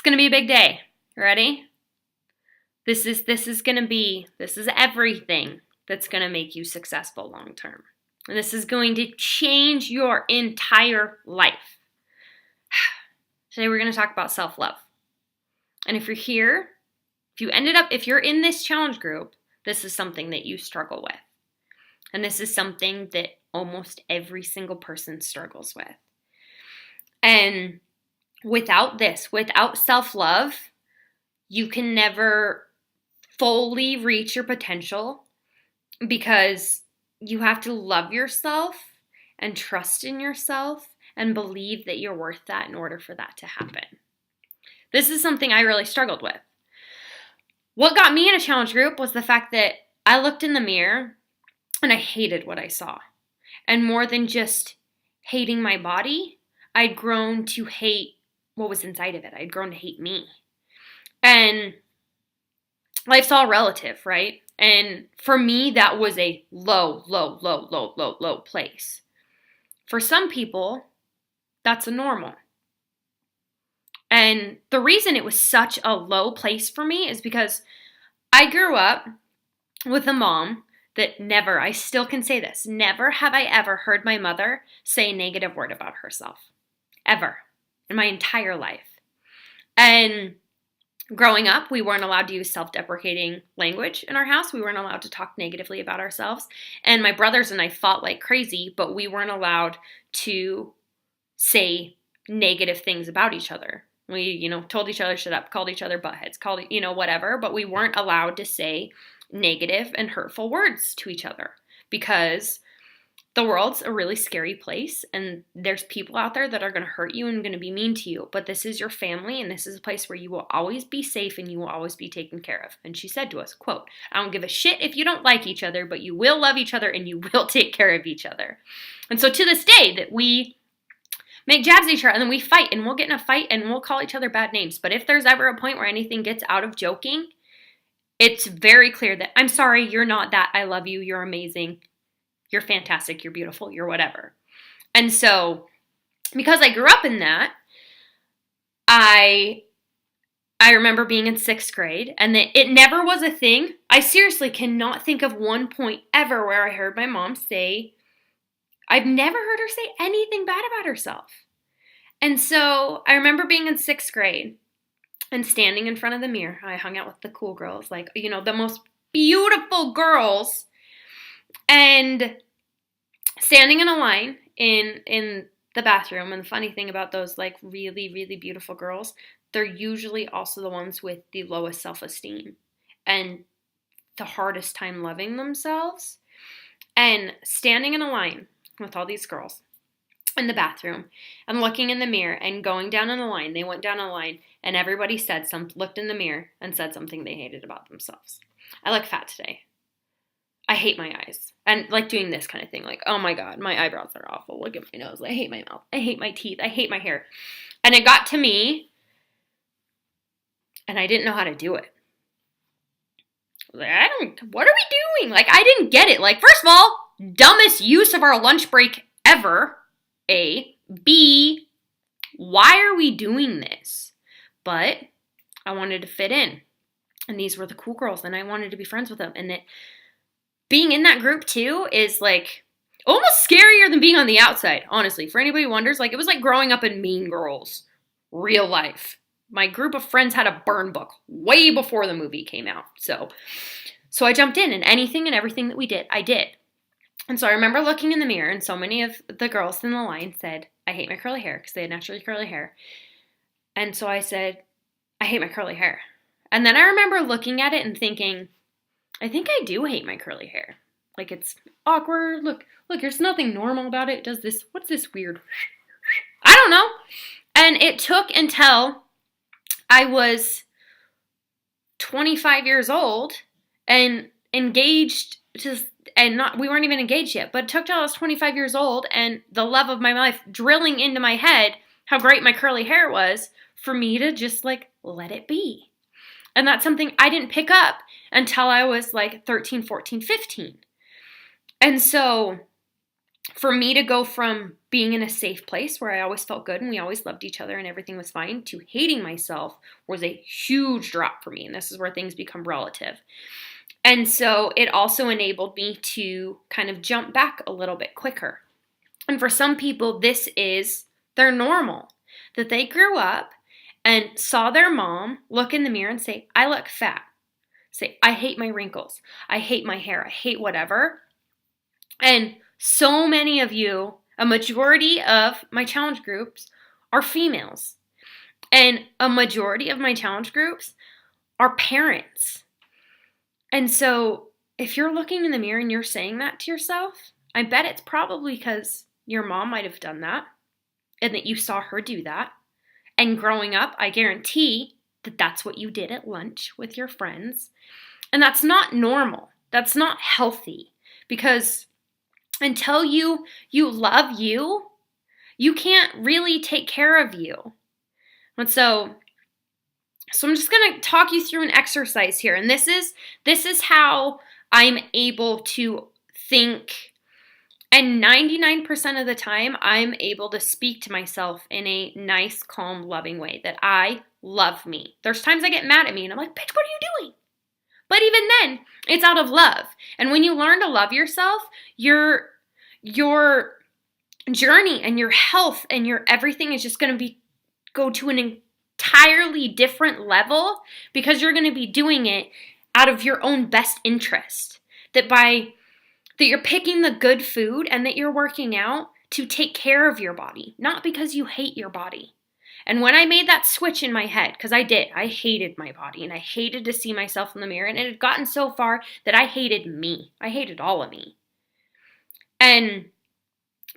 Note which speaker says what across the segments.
Speaker 1: going to be a big day. Ready? This is everything that's going to make you successful long term. And this is going to change your entire life. Today we're going to talk about self-love. And if you're here, if you're in this challenge group, this is something that you struggle with. And this is something that almost every single person struggles with. And without self-love, you can never fully reach your potential because you have to love yourself and trust in yourself and believe that you're worth that in order for that to happen. This is something I really struggled with. What got me in a challenge group was the fact that I looked in the mirror and I hated what I saw. And more than just hating my body, I'd grown to hate what was inside of it. I'd grown to hate me. And life's all relative, right? And for me, that was a low place. For some people, that's a normal. And the reason it was such a low place for me is because I grew up with a mom that never, I still can say this, never have I ever heard my mother say a negative word about herself. Ever. In my entire life. And growing up, we weren't allowed to use self-deprecating language in our house. We weren't allowed to talk negatively about ourselves. And my brothers and I fought like crazy, but we weren't allowed to say negative things about each other. We, told each other shut up, called each other buttheads, called, whatever, but we weren't allowed to say negative and hurtful words to each other because the world's a really scary place and there's people out there that are going to hurt you and going to be mean to you, but this is your family and this is a place where you will always be safe and you will always be taken care of. And she said to us, quote, "I don't give a shit if you don't like each other, but you will love each other and you will take care of each other." And so to this day that we make jabs at each other and then we fight and we'll get in a fight and we'll call each other bad names. But if there's ever a point where anything gets out of joking, it's very clear that I'm sorry, you're not that. I love you. You're amazing. You're fantastic. You're beautiful. You're whatever. And so because I grew up in that, I remember being in 6th grade and that it never was a thing. I seriously cannot think of one point ever where I heard my mom say, I've never heard her say anything bad about herself. And so I remember being in 6th grade and standing in front of the mirror. I hung out with the cool girls, like, the most beautiful girls, and standing in a line in the bathroom. And the funny thing about those, like, really, really beautiful girls, they're usually also the ones with the lowest self-esteem and the hardest time loving themselves. And standing in a line with all these girls in the bathroom and looking in the mirror and going down in a line. They went down a line and everybody looked in the mirror and said something they hated about themselves. I look fat today. I hate my eyes. And like doing this kind of thing. Like, oh my God, my eyebrows are awful. Look at my nose. I hate my mouth. I hate my teeth. I hate my hair. And it got to me and I didn't know how to do it. What are we doing? Like, I didn't get it. Like, first of all, dumbest use of our lunch break ever. A. B. Why are we doing this? But I wanted to fit in. And these were the cool girls. And I wanted to be friends with them. And that being in that group too is like almost scarier than being on the outside. Honestly, for anybody who wonders, like it was like growing up in Mean Girls. Real life. My group of friends had a burn book way before the movie came out. So I jumped in and anything and everything that we did, I did. And so I remember looking in the mirror and so many of the girls in the line said, I hate my curly hair because they had naturally curly hair. And so I said, I hate my curly hair. And then I remember looking at it and thinking, I think I do hate my curly hair. Like it's awkward. Look, there's nothing normal about it. It does this, what's this weird? I don't know. And it took until I was 25 years old and engaged we weren't even engaged yet, but it took till I was 25 years old and the love of my life drilling into my head how great my curly hair was for me to just like let it be. And that's something I didn't pick up until I was like 13, 14, 15. And so for me to go from being in a safe place where I always felt good and we always loved each other and everything was fine to hating myself was a huge drop for me. And this is where things become relative. And so it also enabled me to kind of jump back a little bit quicker. And for some people, this is their normal, that they grew up and saw their mom look in the mirror and say, I look fat. Say, I hate my wrinkles. I hate my hair. I hate whatever. And so many of you, a majority of my challenge groups are females. And a majority of my challenge groups are parents. And so if you're looking in the mirror and you're saying that to yourself, I bet it's probably because your mom might have done that and that you saw her do that. And growing up, I guarantee that that's what you did at lunch with your friends. And that's not normal. That's not healthy, because until you love you, you can't really take care of you. And so I'm just going to talk you through an exercise here. And this is how I'm able to think. And 99% of the time, I'm able to speak to myself in a nice, calm, loving way that I love me. There's times I get mad at me and I'm like, bitch, what are you doing? But even then, it's out of love. And when you learn to love yourself, your journey and your health and your everything is just going to go to an entirely different level, because you're going to be doing it out of your own best interest. That you're picking the good food and that you're working out to take care of your body, not because you hate your body. And when I made that switch in my head, because I hated my body and I hated to see myself in the mirror, and it had gotten so far that I hated me. I hated all of me. And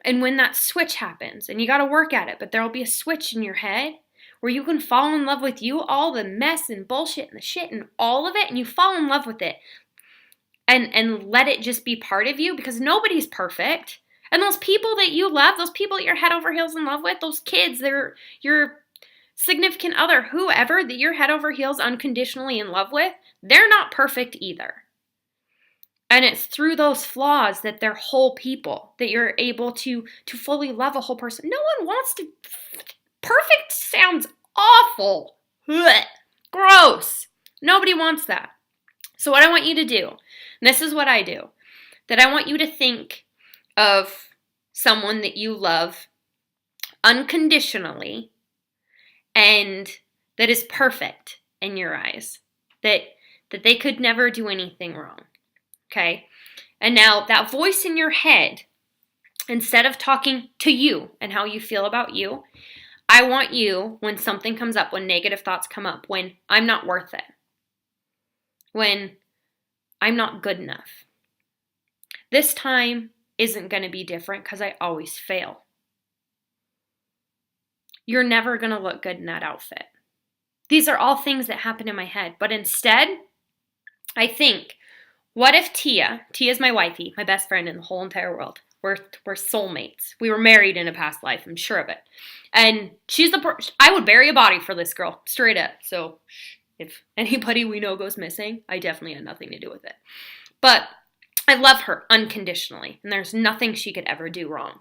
Speaker 1: when that switch happens, and you got to work at it, but there'll be a switch in your head where you can fall in love with you, all the mess and bullshit and the shit and all of it, and you fall in love with it. And let it just be part of you, because nobody's perfect. And those people that you love, those people that you're head over heels in love with, those kids, they're your significant other, whoever that you're head over heels unconditionally in love with, they're not perfect either. And it's through those flaws that they're whole people, that you're able to fully love a whole person. No one wants to. Perfect sounds awful. Blech. Gross. Nobody wants that. So what I want you to do, and this is what I do, that I want you to think of someone that you love unconditionally and that is perfect in your eyes, that they could never do anything wrong, okay? And now that voice in your head, instead of talking to you and how you feel about you, I want you, when something comes up, when negative thoughts come up, when I'm not worth it, when I'm not good enough. This time isn't going to be different because I always fail. You're never going to look good in that outfit. These are all things that happen in my head. But instead, I think, what if Tia's my wifey, my best friend in the whole entire world. We're soulmates. We were married in a past life, I'm sure of it. And she's I would bury a body for this girl, straight up. So if anybody we know goes missing, I definitely had nothing to do with it. But I love her unconditionally, and there's nothing she could ever do wrong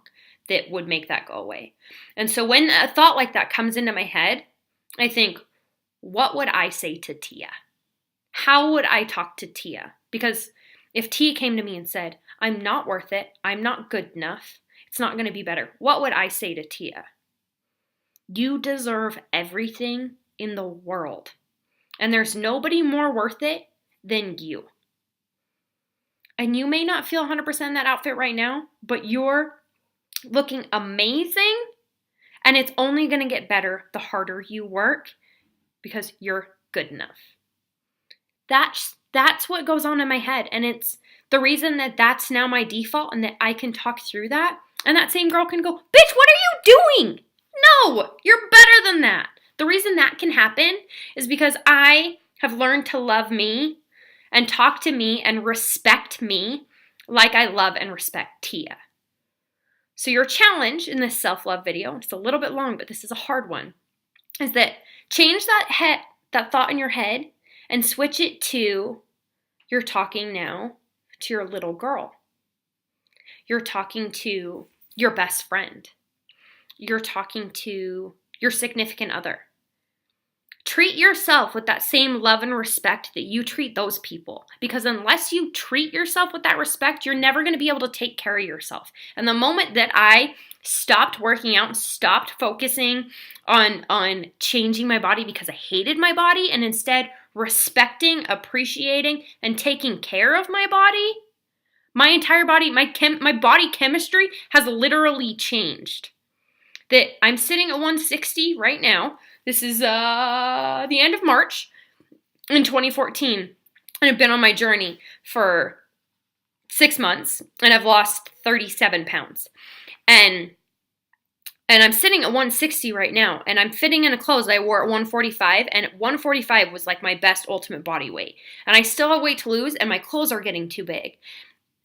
Speaker 1: that would make that go away. And so when a thought like that comes into my head, I think, what would I say to Tia? How would I talk to Tia? Because if Tia came to me and said, I'm not worth it, I'm not good enough, it's not going to be better, what would I say to Tia? You deserve everything in the world. And there's nobody more worth it than you. And you may not feel 100% in that outfit right now, but you're looking amazing. And it's only going to get better the harder you work, because you're good enough. That's what goes on in my head. And it's the reason that that's now my default, and that I can talk through that. And that same girl can go, bitch, what are you doing? No, you're better than that. The reason that can happen is because I have learned to love me and talk to me and respect me like I love and respect Tia. So your challenge in this self-love video, it's a little bit long, but this is a hard one, is that change that thought in your head and switch it to, you're talking now to your little girl. You're talking to your best friend. You're talking to your significant other. Treat yourself with that same love and respect that you treat those people. Because unless you treat yourself with that respect, you're never going to be able to take care of yourself. And the moment that I stopped working out, stopped focusing on changing my body because I hated my body, and instead respecting, appreciating, and taking care of my body, my entire body, my body chemistry has literally changed. That I'm sitting at 160 right now. This is the end of March in 2014. And I've been on my journey for 6 months, and I've lost 37 pounds. And I'm sitting at 160 right now, and I'm fitting in a clothes I wore at 145, and at 145 was like my best ultimate body weight. And I still have weight to lose, and my clothes are getting too big.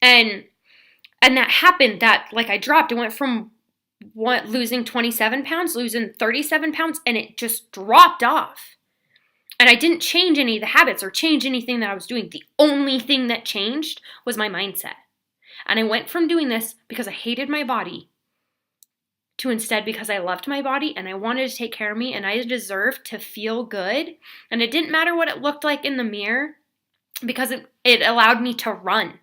Speaker 1: And that happened, that like I dropped. It went from losing 27 pounds, losing 37 pounds, and it just dropped off. And I didn't change any of the habits or change anything that I was doing. The only thing that changed was my mindset. And I went from doing this because I hated my body to instead because I loved my body and I wanted to take care of me and I deserved to feel good. And it didn't matter what it looked like in the mirror because it allowed me to run.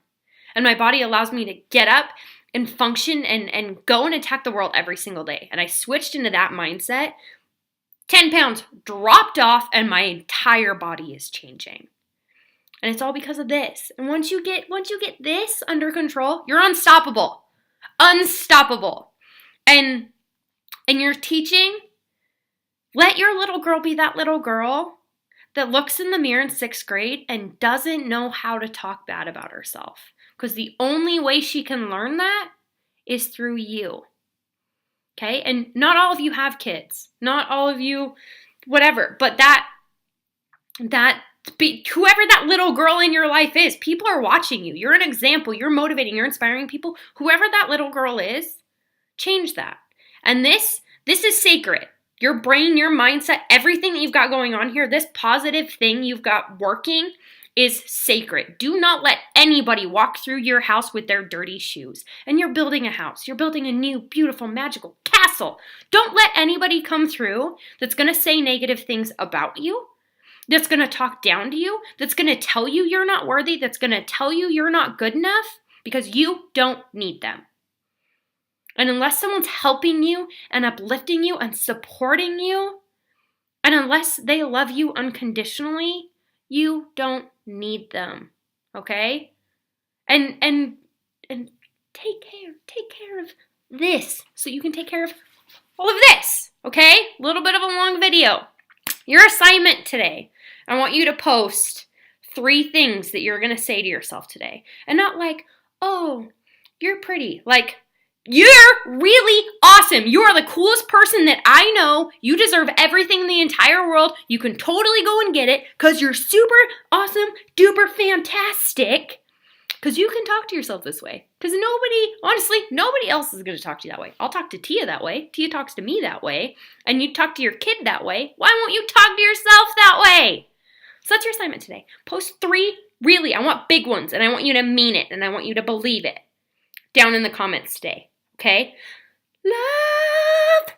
Speaker 1: And my body allows me to get up and function and go and attack the world every single day. And I switched into that mindset. 10 pounds dropped off and my entire body is changing. And it's all because of this. And once you get this under control, you're unstoppable. Unstoppable. And you're teaching, let your little girl be that little girl that looks in the mirror in 6th grade and doesn't know how to talk bad about herself. Because the only way she can learn that is through you. Okay? And not all of you have kids. Not all of you, whatever. But whoever that little girl in your life is, people are watching you. You're an example. You're motivating. You're inspiring people. Whoever that little girl is, change that. And this is sacred. Your brain, your mindset, everything that you've got going on here, this positive thing you've got working is sacred. Do not let anybody walk through your house with their dirty shoes. And you're building a house. You're building a new, beautiful, magical castle. Don't let anybody come through that's going to say negative things about you, that's going to talk down to you, that's going to tell you you're not worthy, that's going to tell you you're not good enough, because you don't need them. And unless someone's helping you and uplifting you and supporting you, and unless they love you unconditionally, you don't need them. Okay? And take care of this so you can take care of all of this. Okay? A little bit of a long video. Your assignment today, I want you to post 3 things that you're going to say to yourself today. And not like, oh, you're pretty. Like, you're really awesome. You are the coolest person that I know. You deserve everything in the entire world. You can totally go and get it because you're super awesome, duper fantastic. Because you can talk to yourself this way. Because nobody else is going to talk to you that way. I'll talk to Tia that way. Tia talks to me that way. And you talk to your kid that way. Why won't you talk to yourself that way? So that's your assignment today. Post 3, really, I want big ones. And I want you to mean it. And I want you to believe it. Down in the comments today. Okay? Love